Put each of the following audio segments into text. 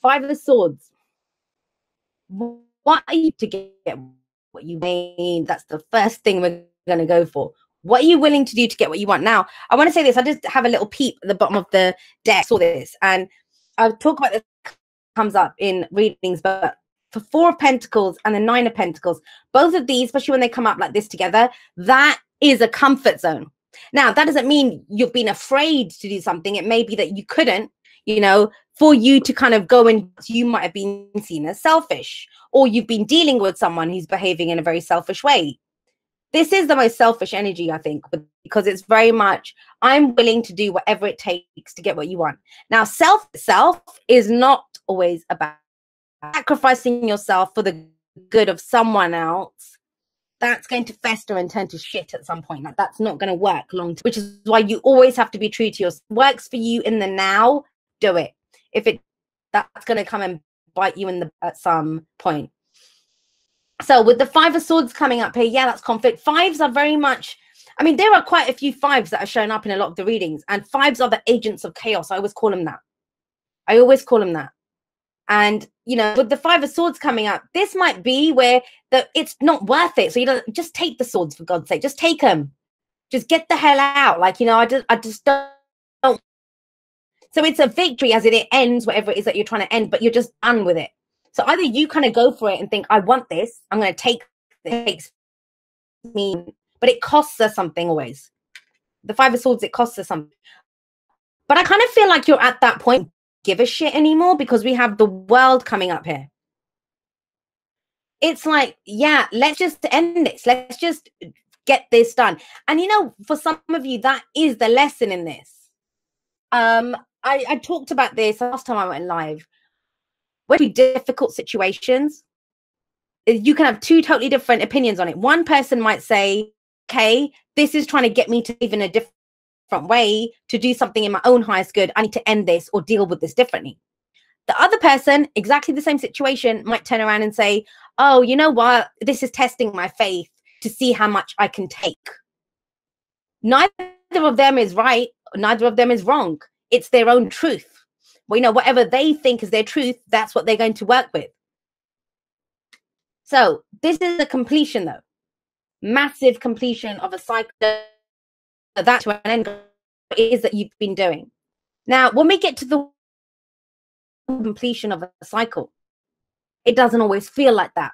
Five of Swords. What are you to get what you need? That's the first thing we're going to go for. What are you willing to do to get what you want? Now, I want to say this. I just have a little peep at the bottom of the deck. Saw this, and I'll talk about this. Comes up in readings, but for Four of Pentacles and the Nine of Pentacles, both of these, especially when they come up like this together, that is a comfort zone. Now, that doesn't mean you've been afraid to do something. It may be that you couldn't, you know, for you to kind of go and you might have been seen as selfish, or you've been dealing with someone who's behaving in a very selfish way. This is the most selfish energy, I think, because it's very much, I'm willing to do whatever it takes to get what you want. Now, self itself is not always about sacrificing yourself for the good of someone else. That's going to fester and turn to shit at some point. Like, that's not going to work long term, which is why you always have to be true to yourself. Works for you in the now, do it. If it, that's going to come and bite you in the at some point. So with the Five of Swords coming up here, yeah, that's conflict. Fives are very much, I mean, there are quite a few fives that are shown up in a lot of the readings, and fives are the agents of chaos. I always call them that. I always call them that. And, you know, with the Five of Swords coming up, this might be where it's not worth it. So you don't just take the swords, for God's sake. Just take them. Just get the hell out. Like, you know, I just don't. So it's a victory as it ends, whatever it is that you're trying to end, but you're just done with it. So either you kind of go for it and think, I want this, I'm going to take this, but it costs us something always. The Five of Swords, it costs us something. But I kind of feel like you're at that point, give a shit anymore, because we have the World coming up here. It's like, yeah, let's just end this. Let's just get this done. And, you know, for some of you, that is the lesson in this. I talked about this last time I went live. When we difficult situations, you can have two totally different opinions on it. One person might say, okay, this is trying to get me to live in a different way, to do something in my own highest good. I need to end this or deal with this differently. The other person, exactly the same situation, might turn around and say, oh, you know what? This is testing my faith to see how much I can take. Neither of them is right. Neither of them is wrong. It's their own truth. Well, you know, whatever they think is their truth, that's what they're going to work with. So this is a completion, though. Massive completion of a cycle. That to an end is that you've been doing. Now, when we get to the completion of a cycle, it doesn't always feel like that.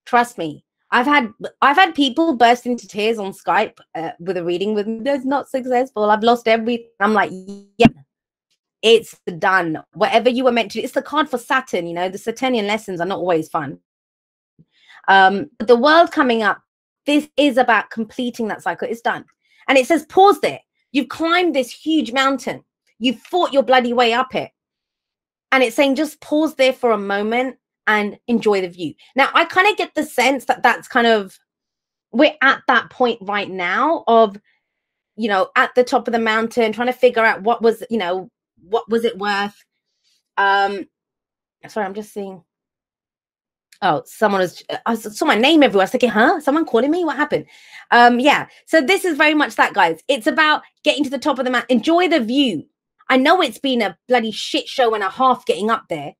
Trust me. I've had people burst into tears on Skype with a reading with me. That's not successful. I've lost everything. I'm like, yeah. It's done. Whatever you were meant to do. It's the card for Saturn, you know. The Saturnian lessons are not always fun. But the World coming up, this is about completing that cycle. It's done. And it says, pause there. You've climbed this huge mountain. You've fought your bloody way up it. And it's saying, just pause there for a moment and enjoy the view. Now, I kind of get the sense that that's kind of, we're at that point right now of, you know, at the top of the mountain, trying to figure out what was, you know, what was it worth? Sorry, I'm just seeing. Oh, someone was, I saw my name everywhere. I was thinking, huh? Someone calling me? What happened? Yeah. So this is very much that, guys. It's about getting to the top of the mountain. Enjoy the view. I know it's been a bloody shit show and a half getting up there.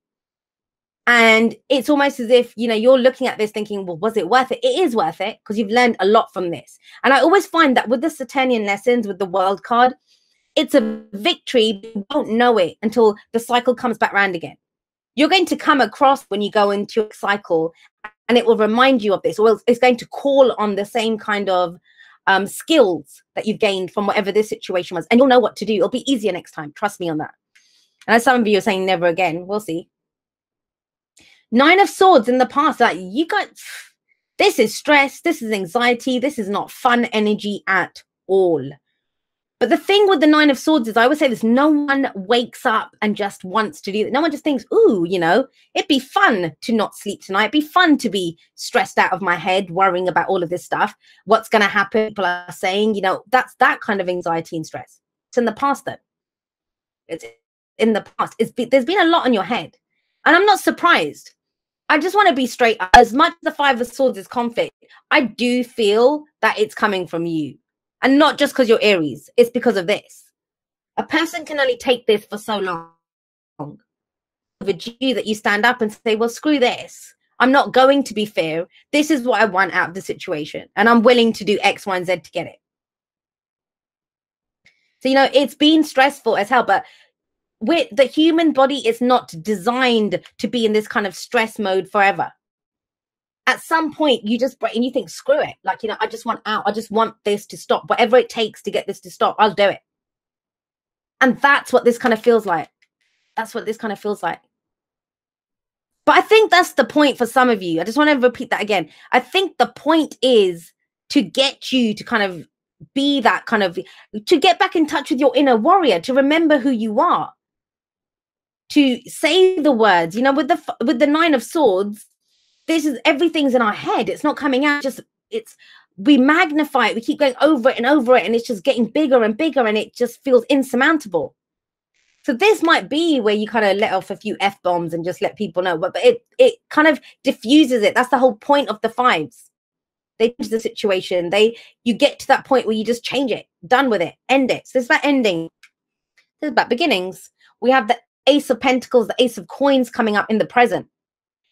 And it's almost as if, you know, you're looking at this thinking, well, was it worth it? It is worth it because you've learned a lot from this. And I always find that with the Saturnian lessons, with the World card, it's a victory. You don't know it until the cycle comes back round again. You're going to come across when you go into a cycle and it will remind you of this, or it's going to call on the same kind of skills that you've gained from whatever this situation was. And you'll know what to do. It'll be easier next time. Trust me on that. And as some of you are saying, never again. We'll see. Nine of Swords in the past, like you got, this is stress, this is anxiety, this is not fun energy at all. But the thing with the Nine of Swords is, I always say this, no one wakes up and just wants to do that. No one just thinks, ooh, you know, it'd be fun to not sleep tonight. It'd be fun to be stressed out of my head, worrying about all of this stuff. What's going to happen? People are saying, you know, that's that kind of anxiety and stress. It's in the past, though. It's in the past. There's been a lot on your head. And I'm not surprised. I just want to be straight up. As much as the Five of Swords is conflict, I do feel that it's coming from you. And not just because you're Aries. It's because of this. A person can only take this for so long. overdue that you stand up and say, well, screw this. I'm not going to be fair. This is what I want out of the situation. And I'm willing to do X, Y, and Z to get it. So, you know, it's been stressful as hell, but the human body is not designed to be in this kind of stress mode forever. At some point, you just break and you think, screw it. Like, you know, I just want out. I just want this to stop. Whatever it takes to get this to stop, I'll do it. And that's what this kind of feels like. That's what this kind of feels like. But I think that's the point for some of you. I just want to repeat that again. I think the point is to get you to kind of be that kind of, to get back in touch with your inner warrior, to remember who you are, to say the words, you know, with the Nine of Swords, this is, everything's in our head. It's not coming out. Just, we magnify it. We keep going over it and over it. And it's just getting bigger and bigger. And it just feels insurmountable. So this might be where you kind of let off a few F-bombs and just let people know, but it kind of diffuses it. That's the whole point of the fives. They change the situation. You get to that point where you just change it, done with it, end it. So it's about ending. This is about beginnings. We have the Ace of Pentacles, the Ace of Coins coming up in the present.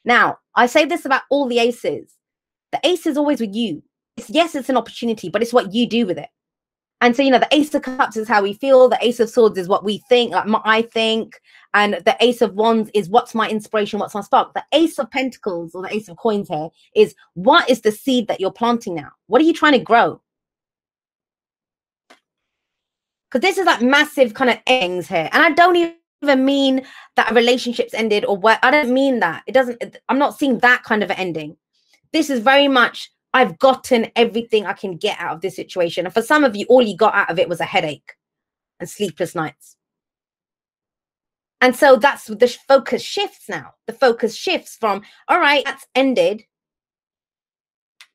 Now, I say this about all the aces. The ace is always with you. Yes, it's an opportunity, but it's what you do with it. And so, you know, the Ace of Cups is how we feel. The Ace of Swords is what we think, like I think. And the Ace of Wands is what's my inspiration, what's my spark. The Ace of Pentacles, or the Ace of Coins here, is what is the seed that you're planting now? What are you trying to grow? Because this is like massive kind of endings here. And I don't even mean that a relationship's ended or what. I don't mean that. It doesn't, I'm not seeing that kind of an ending. This is very much, I've gotten everything I can get out of this situation. And for some of you, all you got out of it was a headache and sleepless nights. And so that's the focus shifts now. The focus shifts from, all right, that's ended.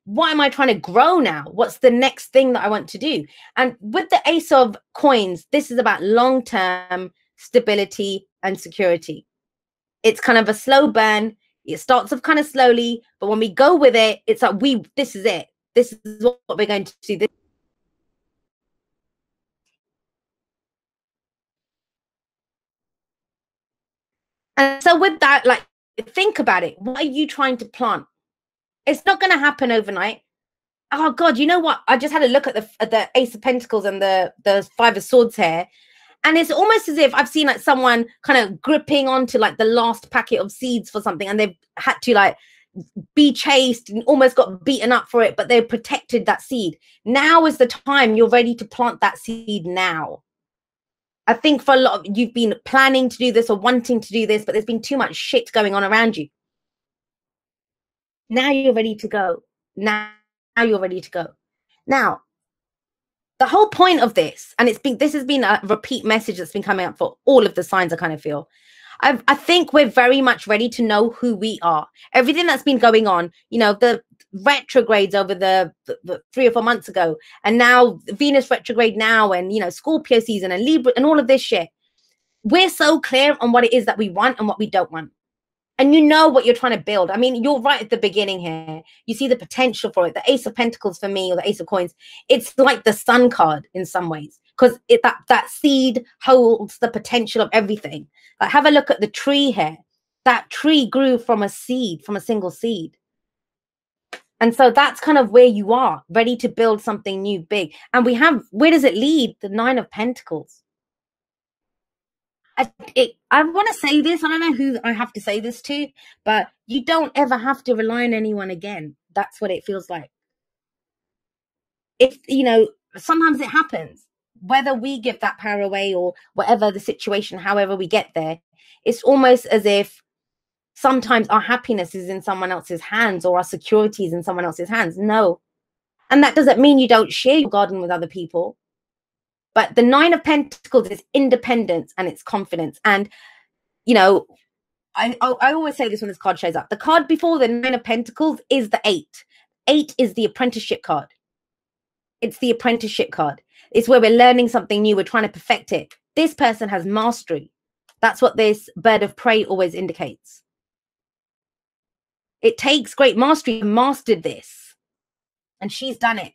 What am I trying to grow now? What's the next thing that I want to do? And with the Ace of Coins, this is about long-term stability and security. It's kind of a slow burn. It starts off kind of slowly, but when we go with it, it's like this is it. This is what we're going to do. And so with that, like, think about it. What are you trying to plant? It's not going to happen overnight. Oh God, you know what? I just had a look at the Ace of Pentacles and the Five of Swords here. And it's almost as if I've seen like someone kind of gripping onto like the last packet of seeds for something, and they've had to like be chased and almost got beaten up for it, but they protected that seed. Now is the time you're ready to plant that seed now. I think for a lot of you've been planning to do this or wanting to do this, but there's been too much shit going on around you. Now you're ready to go. Now you're ready to go. Now, the whole point of this, and this has been a repeat message that's been coming up for all of the signs, I kind of feel. I think we're very much ready to know who we are. Everything that's been going on, you know, the retrogrades over the 3 or 4 months ago, and now Venus retrograde now, and, you know, Scorpio season and Libra and all of this shit. We're so clear on what it is that we want and what we don't want. And you know what you're trying to build. I mean, you're right at the beginning here. You see the potential for it. The Ace of Pentacles for me, or the Ace of Coins, it's like the Sun card in some ways, because that seed holds the potential of everything. Like, have a look at the tree here. That tree grew from a seed, from a single seed. And so that's kind of where you are, ready to build something new, big. And we have, where does it lead? The Nine of Pentacles. I want to say this. I don't know who I have to say this to, but you don't ever have to rely on anyone again. That's what it feels like. If, you know, sometimes it happens, whether we give that power away or whatever the situation, however we get there, it's almost as if sometimes our happiness is in someone else's hands or our security is in someone else's hands. No. And that doesn't mean you don't share your garden with other people. But the Nine of Pentacles is independence and it's confidence. And, you know, I always say this when this card shows up. The card before the Nine of Pentacles is the 8. 8 is the apprenticeship card. It's the apprenticeship card. It's where we're learning something new. We're trying to perfect it. This person has mastery. That's what this bird of prey always indicates. It takes great mastery to master this. And she's done it.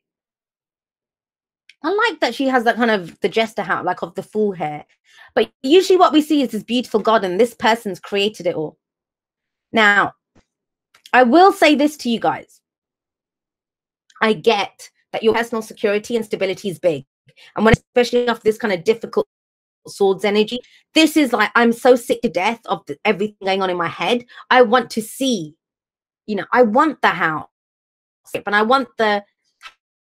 I like that she has that kind of the jester hat, like of the full hair. But usually what we see is this beautiful God, and this person's created it all. Now, I will say this to you guys. I get that your personal security and stability is big. And when, especially after this kind of difficult swords energy, this is like, I'm so sick to death of everything going on in my head. I want to see, you know, I want the house and I want the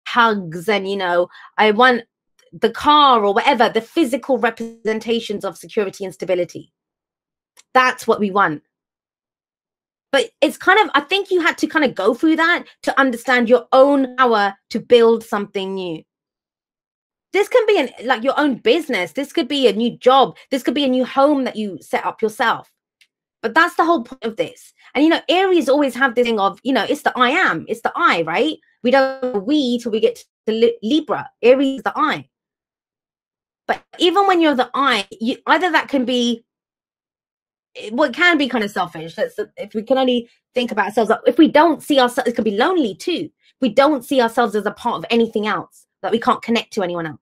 hugs and, you know, I want the car or whatever, the physical representations of security and stability. That's what we want. But it's kind of, I think you had to kind of go through that to understand your own power to build something new. This can be like your own business. This could be a new job. This could be a new home that you set up yourself. But that's the whole point of this. And, you know, Aries always have this thing of, you know, it's the I am, it's the I, right? We don't we till we get to Libra. Aries is the I. But even when you're the I, you, either that can be, well, it can be kind of selfish. If we can only think about ourselves, if we don't see ourselves, it can be lonely too. We don't see ourselves as a part of anything else, that we can't connect to anyone else.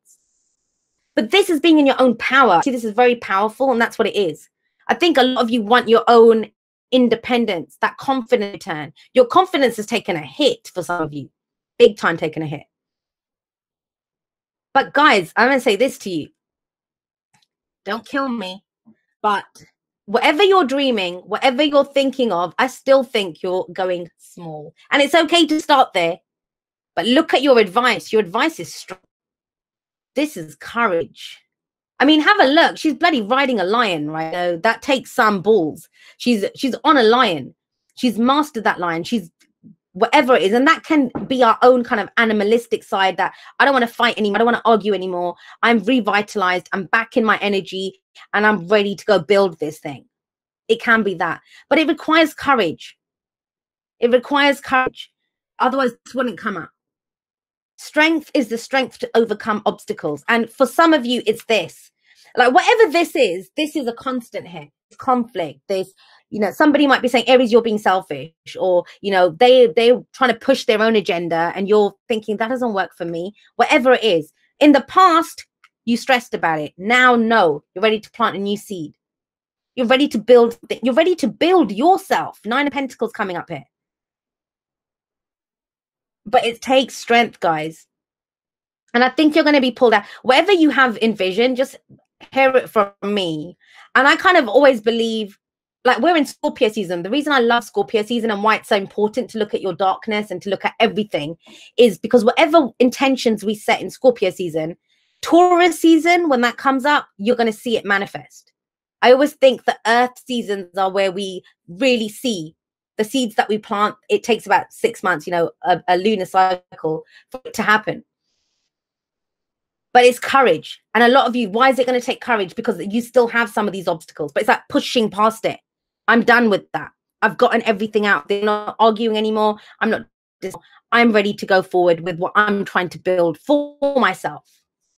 But this is being in your own power. See, this is very powerful, and that's what it is. I think a lot of you want your own independence, that confidence return. Your confidence has taken a hit for some of you, big time taken a hit. But guys, I'm going to say this to you. Don't kill me, but whatever you're dreaming, whatever you're thinking of, I still think you're going small. And it's okay to start there. But look at your advice. Your advice is strong. This is courage. I mean, have a look. She's bloody riding a lion, right? So that takes some balls. She's on a lion. She's mastered that lion. She's whatever it is. And that can be our own kind of animalistic side, that I don't want to fight anymore. I don't want to argue anymore. I'm revitalized. I'm back in my energy and I'm ready to go build this thing. It can be that. But it requires courage. It requires courage. Otherwise, this wouldn't come up. Strength is the strength to overcome obstacles. And for some of you, it's this. Like whatever this is a constant here. It's conflict. There's, you know, somebody might be saying, Aries, you're being selfish. Or, you know, they're trying to push their own agenda and you're thinking, that doesn't work for me. Whatever it is. In the past, you stressed about it. Now, no. You're ready to plant a new seed. You're ready to build. You're ready to build yourself. 9 of Pentacles coming up here. But it takes strength, guys. And I think you're going to be pulled out. Whatever you have envisioned, just hear it from me. And I kind of always believe, like, we're in Scorpio season. The reason I love Scorpio season and why it's so important to look at your darkness and to look at everything is because whatever intentions we set in Scorpio season, Taurus season, when that comes up, you're going to see it manifest. I always think the earth seasons are where we really see the seeds that we plant. It takes about 6 months, you know, a lunar cycle for it to happen. But it's courage. And a lot of you, why is it going to take courage? Because you still have some of these obstacles, but it's like pushing past it. I'm done with that. I've gotten everything out. They're not arguing anymore. I'm ready to go forward with what I'm trying to build for myself.